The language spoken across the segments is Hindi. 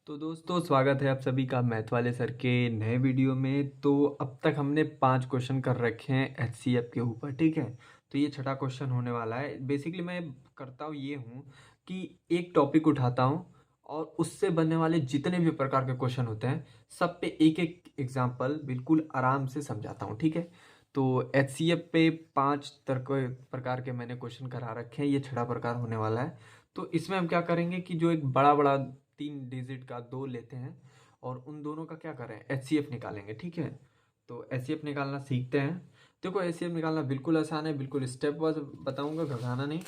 तो दोस्तों स्वागत है आप सभी का मैथ वाले सर के नए वीडियो में। तो अब तक हमने 5 क्वेश्चन कर रखे हैं एचसीएफ के ऊपर, ठीक है। तो ये छठा क्वेश्चन होने वाला है। बेसिकली मैं करता हूँ ये हूँ कि एक टॉपिक उठाता हूँ और उससे बनने वाले जितने भी प्रकार के क्वेश्चन होते हैं सब पे एक एक एग्जाम्पल बिल्कुल आराम से समझाता हूँ, ठीक है। तो एचसीएफ पे 5 प्रकार के मैंने क्वेश्चन करा रखे हैं, ये छठा प्रकार होने वाला है। तो इसमें हम क्या करेंगे कि जो एक बड़ा बड़ा 3 डिजिट का दो लेते हैं और उन दोनों का क्या करें, एचसीएफ निकालेंगे, ठीक है। तो एचसीएफ निकालना सीखते हैं। देखो एचसीएफ निकालना बिल्कुल आसान है, बिल्कुल स्टेप वाइज बताऊंगा, घबराना नहीं।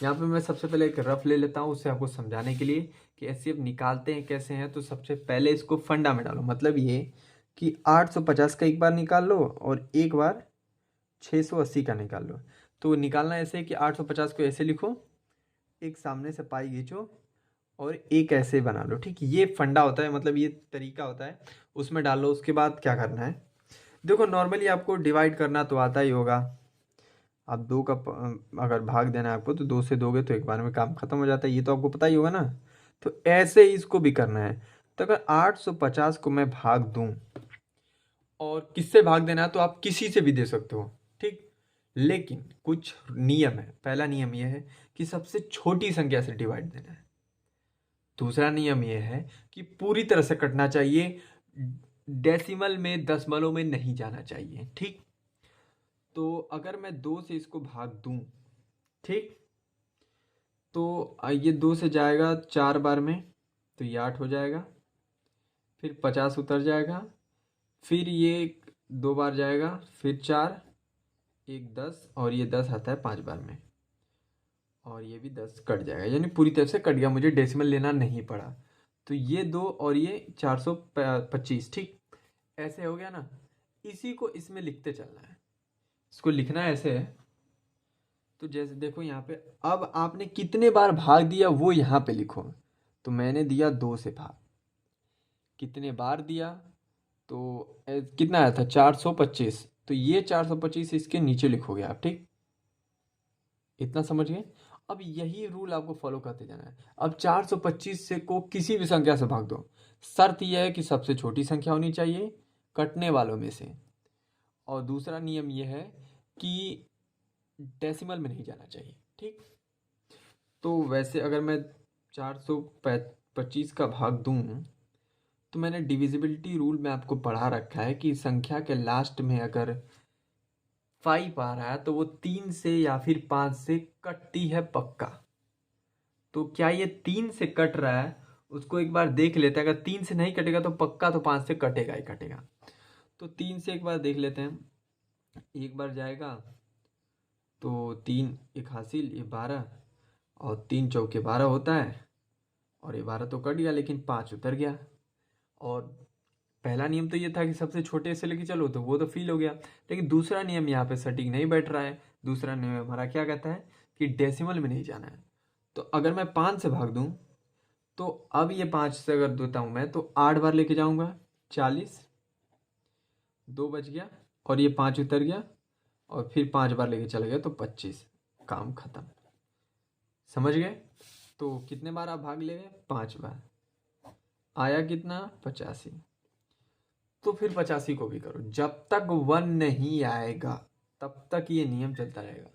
यहाँ पे मैं सबसे पहले एक रफ ले लेता हूँ उससे आपको समझाने के लिए कि एचसीएफ निकालते हैं कैसे हैं। तो सबसे पहले इसको फंडा में डालो, मतलब ये कि 850 का एक बार निकाल लो और एक बार 680 का निकाल लो। तो निकालना ऐसे कि 850 को ऐसे लिखो, एक सामने से पाई खींचो और एक ऐसे बना लो, ठीक। ये फंडा होता है, मतलब ये तरीका होता है। उसमें डाल लो। उसके बाद क्या करना है, देखो नॉर्मली आपको डिवाइड करना तो आता ही होगा। आप दो का अगर भाग देना है आपको तो दो से दोगे तो एक बार में काम खत्म हो जाता है, ये तो आपको पता ही होगा ना। तो ऐसे ही इसको भी करना है। तो अगर 850 को मैं भाग दूं और किससे भाग देना है तो आप किसी से भी दे सकते हो, ठीक। लेकिन कुछ नियम है। पहला नियम यह है कि सबसे छोटी संख्या से डिवाइड देना है। दूसरा नियम यह है कि पूरी तरह से कटना चाहिए, डेसिमल में दशमलव में नहीं जाना चाहिए, ठीक। तो अगर मैं 2 से इसको भाग दूं, ठीक, तो ये 2 से जाएगा 4 बार में, तो ये 8 हो जाएगा। फिर 50 उतर जाएगा। फिर ये 2 बार जाएगा, फिर 4, एक 10 और ये 10 आता है 5 बार में, और ये भी 10 कट जाएगा, यानी पूरी तरह से कट गया, मुझे डेसिमल लेना नहीं पड़ा। तो ये 2 और ये 425, ठीक। ऐसे हो गया ना। इसी को इसमें लिखते चलना है। इसको लिखना ऐसे है। तो जैसे देखो यहाँ पे, अब आपने कितने बार भाग दिया वो यहाँ पे लिखो। तो मैंने दिया 2 से भाग, कितने बार दिया, तो कितना आया था 425। तो ये 425 इसके नीचे लिखोगे आप, ठीक। इतना समझ गए। अब यही रूल आपको फॉलो करते जाना है। अब 425 से को किसी भी संख्या से भाग दो। शर्त यह है कि सबसे छोटी संख्या होनी चाहिए कटने वालों में से। और दूसरा नियम यह है कि डेसिमल में नहीं जाना चाहिए, ठीक। तो वैसे अगर मैं 425 का भाग दूं, तो मैंने डिविजिबिलिटी रूल में आपको पढ़ा रखा है कि संख्या के लास्ट में अगर 5 आ रहा है तो वो 3 से या फिर 5 से कटती है पक्का। तो क्या ये 3 से कट रहा है, उसको एक बार देख लेते हैं। अगर 3 से नहीं कटेगा तो पक्का तो 5 से कटेगा ही कटेगा। तो 3 से एक बार देख लेते हैं। एक बार जाएगा तो 3 एक हासिल, ये 12, और 3 चौके 12 होता है, और ये 12 तो कट गया लेकिन 5 उतर गया। और पहला नियम तो ये था कि सबसे छोटे से लेके चलो, तो वो तो फील हो गया। लेकिन दूसरा नियम यहाँ पे सटीक नहीं बैठ रहा है। दूसरा नियम हमारा क्या कहता है कि डेसिमल में नहीं जाना है। तो अगर मैं 5 से भाग दूं, तो अब ये 5 से अगर देता हूं मैं तो 8 बार लेके जाऊंगा, 40, 2 बच गया, और ये 5 उतर गया, और फिर 5 बार लेके चले गए तो 25, काम खत्म। समझ गए। तो कितने बार आप भाग ले गए, 5 बार। आया कितना, 85। तो फिर 85 को भी करो, जब तक 1 नहीं आएगा तब तक ये नियम चलता रहेगा।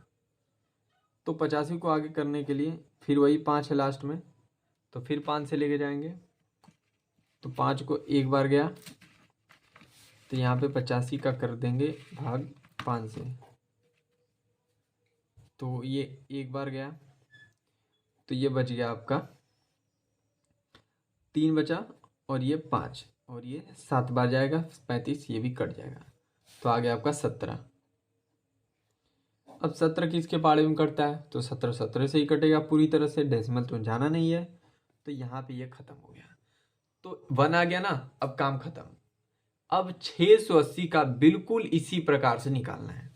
तो 85 को आगे करने के लिए फिर वही 5 है लास्ट में, तो फिर 5 से लेके जाएंगे। तो 5 को एक बार गया, तो यहाँ पे 85 का कर देंगे भाग 5 से। तो ये एक बार गया, तो ये बच गया आपका 3 बचा, और ये 5, और ये 7 बार जाएगा 35, ये भी कट जाएगा। तो आ गया आपका 17। अब 17 किसके पाड़े में कटता है, तो 17 17 से ही कटेगा पूरी तरह से, डेसिमल तो जाना नहीं है। तो यहाँ पे ये खत्म हो गया। तो 1 आ गया ना, अब काम खत्म। अब 680 का बिल्कुल इसी प्रकार से निकालना है।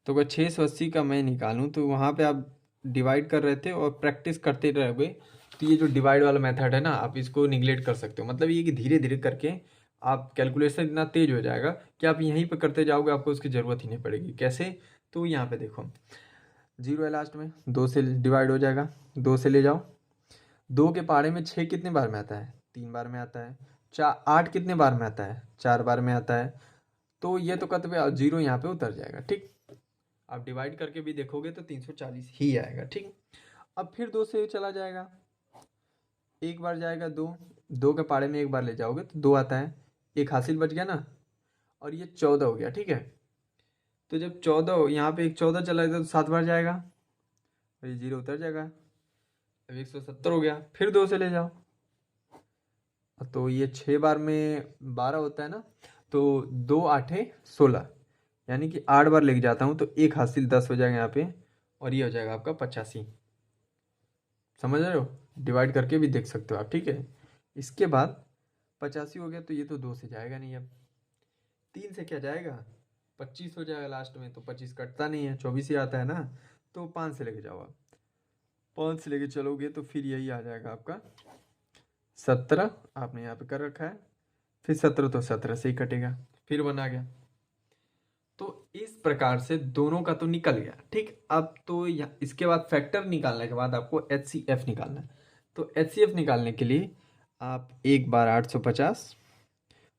तो अगर 680 का मैं निकालूं तो वहाँ पे आप डिवाइड कर रहे थे और प्रैक्टिस करते रहोगे, तो ये जो डिवाइड वाला मेथड है ना, आप इसको निगलेक्ट कर सकते हो। मतलब ये कि धीरे धीरे करके आप कैलकुलेशन इतना तेज हो जाएगा कि आप यहीं पे करते जाओगे, आपको उसकी ज़रूरत ही नहीं पड़ेगी। कैसे, तो यहाँ पे देखो 0 है लास्ट में, 2 से डिवाइड हो जाएगा, 2 से ले जाओ। 2 के पाड़े में 6 कितने बार में आता है, 3 बार में आता है। 8 कितने बार में आता है? 4 बार में आता है। तो ये तो कत पे 0 यहाँ पे उतर जाएगा। ठीक, आप डिवाइड करके भी देखोगे तो 340 ही आएगा। ठीक, अब फिर 2 से चला जाएगा, एक बार जाएगा 2, 2 के पाड़े में एक बार ले जाओगे तो 2 आता है, एक हासिल बच गया ना, और ये 14 हो गया। ठीक है, तो जब 14 यहाँ पे एक 14 चला जाता तो 7 बार जाएगा और ये 0 उतर जाएगा। अब 170 हो गया, फिर 2 से ले जाओ तो ये 6 बार में 12 होता है ना, तो 2 8 16, यानी कि 8 बार लेके जाता हूँ तो एक हासिल 10 हो जाएगा यहाँ पे, और ये हो जाएगा आपका 85। समझ रहे हो? डिवाइड करके भी देख सकते हो आप। ठीक है, इसके बाद 85 हो गया तो ये तो 2 से जाएगा नहीं, अब 3 से क्या जाएगा? 25 हो जाएगा लास्ट में, तो 25 कटता नहीं है, 24 ही आता है ना, तो 5 से लेके जाओ आप। 5 से लेके चलोगे तो फिर यही आ जाएगा आपका 17, आपने यहाँ पे कर रखा है, फिर 17 तो 17 से ही कटेगा, फिर 1 आ गया। तो इस प्रकार से दोनों का तो निकल गया। ठीक, अब तो इसके बाद फैक्टर निकालने के बाद आपको HCF निकालना है। तो HCF निकालने के लिए आप 1 बार 850,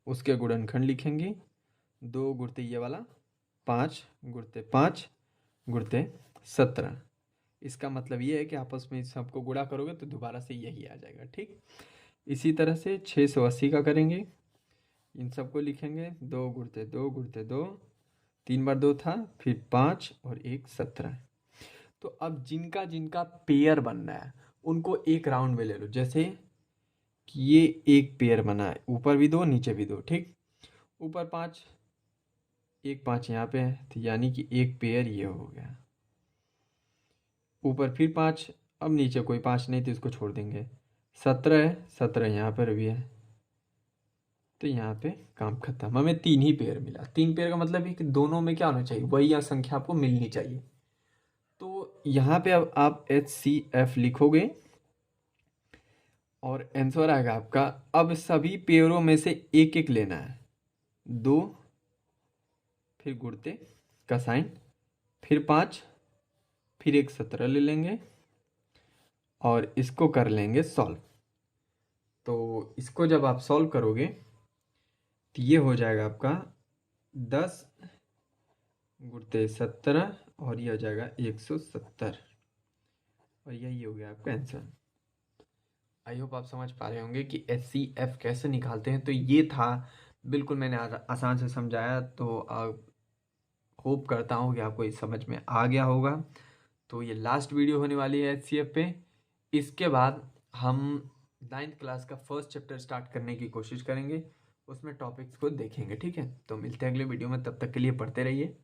उसके गुणनखंड लिखेंगे, 2 गुणते ये वाला, 5 गुणते 5 गुणते 17। इसका मतलब ये है कि आपस में सबको गुणा करोगे तो दोबारा से यही आ जाएगा। ठीक, इसी तरह से 680 का करेंगे, इन सबको लिखेंगे, 2 गुणते 2 गुणते 2, 3 बार 2 था, फिर 5 और 1 17। तो अब जिनका जिनका पेयर बनना है उनको एक राउंड में ले लो, जैसे कि ये एक पेयर बना है, ऊपर भी 2 नीचे भी 2। ठीक, ऊपर 5, एक 5 यहाँ पे है, तो यानी कि एक पेयर ये हो गया, ऊपर फिर 5, अब नीचे कोई 5 नहीं तो इसको छोड़ देंगे, 17 है, 17 यहाँ पर भी है, तो यहाँ पे काम खत्म। हमें 3 ही पेयर मिला। 3 पेयर का मतलब है कि दोनों में क्या होना चाहिए? वही या संख्या आपको मिलनी चाहिए। तो यहाँ पे अब आप HCF लिखोगे और आंसर आएगा आपका। अब सभी पेयरों में से एक एक लेना है, 2, फिर गुणते का साइन, फिर 5, फिर एक 17 ले लेंगे और इसको कर लेंगे सॉल्व। तो इसको जब आप सॉल्व करोगे तो ये हो जाएगा आपका 10 गुणते 17 और ये हो जाएगा 170, और यही हो गया आपका आंसर। आई होप आप समझ पा रहे होंगे कि HCF कैसे निकालते हैं। तो ये था, बिल्कुल मैंने आसान से समझाया, तो होप करता हूँ कि आपको इस समझ में आ गया होगा। तो ये लास्ट वीडियो होने वाली है HCF पे। इसके बाद हम 9th क्लास का फर्स्ट चैप्टर स्टार्ट करने की कोशिश करेंगे, उसमें टॉपिक्स को देखेंगे। ठीक है, तो मिलते हैं अगले वीडियो में, तब तक के लिए पढ़ते रहिए।